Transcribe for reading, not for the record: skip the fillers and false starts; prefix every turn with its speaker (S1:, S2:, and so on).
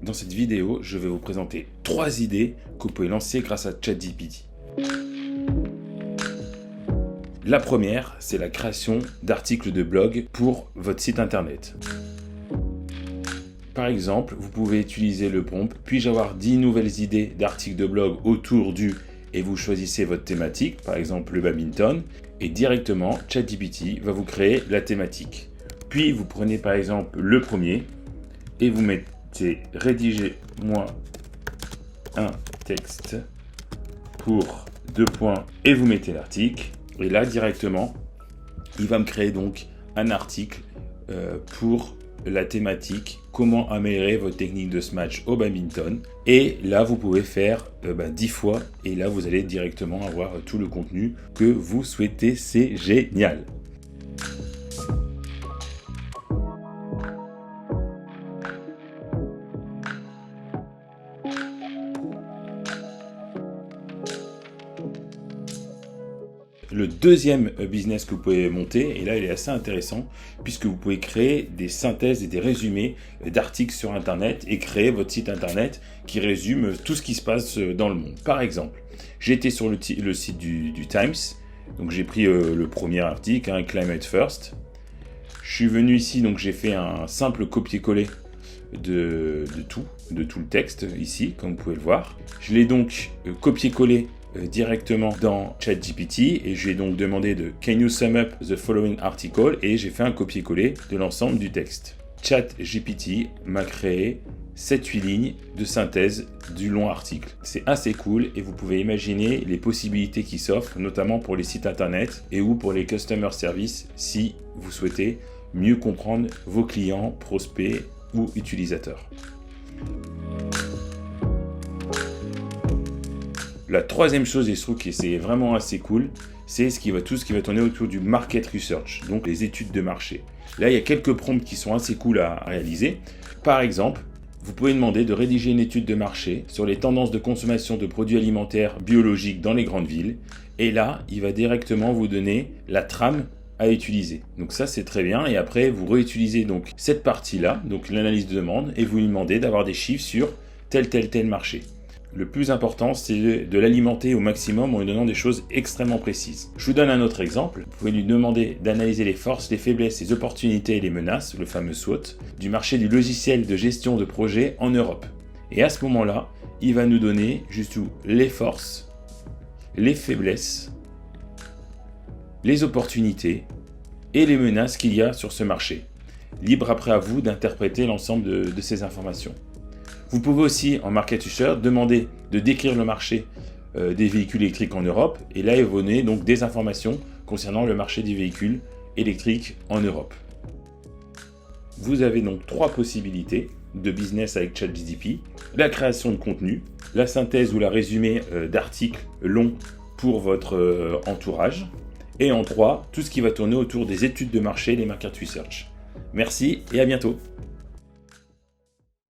S1: Dans cette vidéo, je vais vous présenter 3 idées que vous pouvez lancer grâce à ChatGPT. La première, c'est la création d'articles de blog pour votre site internet. Par exemple, vous pouvez utiliser le prompt « Puis-je avoir 10 nouvelles idées d'articles de blog autour du… » et vous choisissez votre thématique, par exemple le badminton, et directement, ChatGPT va vous créer la thématique. Puis, vous prenez par exemple le premier et vous mettez « Rédigez-moi un texte pour 2 points » et vous mettez l'article. Et là, directement, il va me créer donc un article pour la thématique « Comment améliorer votre technique de smash au badminton ». Et là, vous pouvez faire 10 fois et là, vous allez directement avoir tout le contenu que vous souhaitez. C'est génial! Le deuxième business que vous pouvez monter, et là il est assez intéressant, puisque vous pouvez créer des synthèses et des résumés d'articles sur Internet et créer votre site Internet qui résume tout ce qui se passe dans le monde. Par exemple, j'ai été sur le site du Times, donc j'ai pris le premier article, Climate First. Je suis venu ici, donc j'ai fait un simple copier-coller de tout le texte ici, comme vous pouvez le voir. Je l'ai donc copié-collé directement dans ChatGPT et je lui ai donc demandé de Can you sum up the following article et j'ai fait un copier-coller de l'ensemble du texte. ChatGPT m'a créé 7-8 lignes de synthèse du long article. C'est assez cool et vous pouvez imaginer les possibilités qui s'offrent, notamment pour les sites internet et ou pour les customer service si vous souhaitez mieux comprendre vos clients, prospects ou utilisateurs. La troisième chose, et je trouve que c'est vraiment assez cool, c'est tout ce qui va tourner autour du market research, donc les études de marché. Là, il y a quelques prompts qui sont assez cool à réaliser. Par exemple, vous pouvez demander de rédiger une étude de marché sur les tendances de consommation de produits alimentaires biologiques dans les grandes villes. Et là, il va directement vous donner la trame à utiliser. Donc ça, c'est très bien. Et après, vous réutilisez donc cette partie-là, donc l'analyse de demande, et vous lui demandez d'avoir des chiffres sur tel marché. Le plus important, c'est de l'alimenter au maximum en lui donnant des choses extrêmement précises. Je vous donne un autre exemple. Vous pouvez lui demander d'analyser les forces, les faiblesses, les opportunités et les menaces, le fameux SWOT, du marché du logiciel de gestion de projet en Europe. Et à ce moment-là, il va nous donner juste les forces, les faiblesses, les opportunités et les menaces qu'il y a sur ce marché. Libre après à vous d'interpréter l'ensemble de ces informations. Vous pouvez aussi, en Market Research, demander de décrire le marché des véhicules électriques en Europe. Et là, il va vous donner donc des informations concernant le marché des véhicules électriques en Europe. Vous avez donc 3 possibilités de business avec ChatGPT. La création de contenu, la synthèse ou la résumé d'articles longs pour votre entourage. Et en 3, tout ce qui va tourner autour des études de marché, les Market Research. Merci et à bientôt.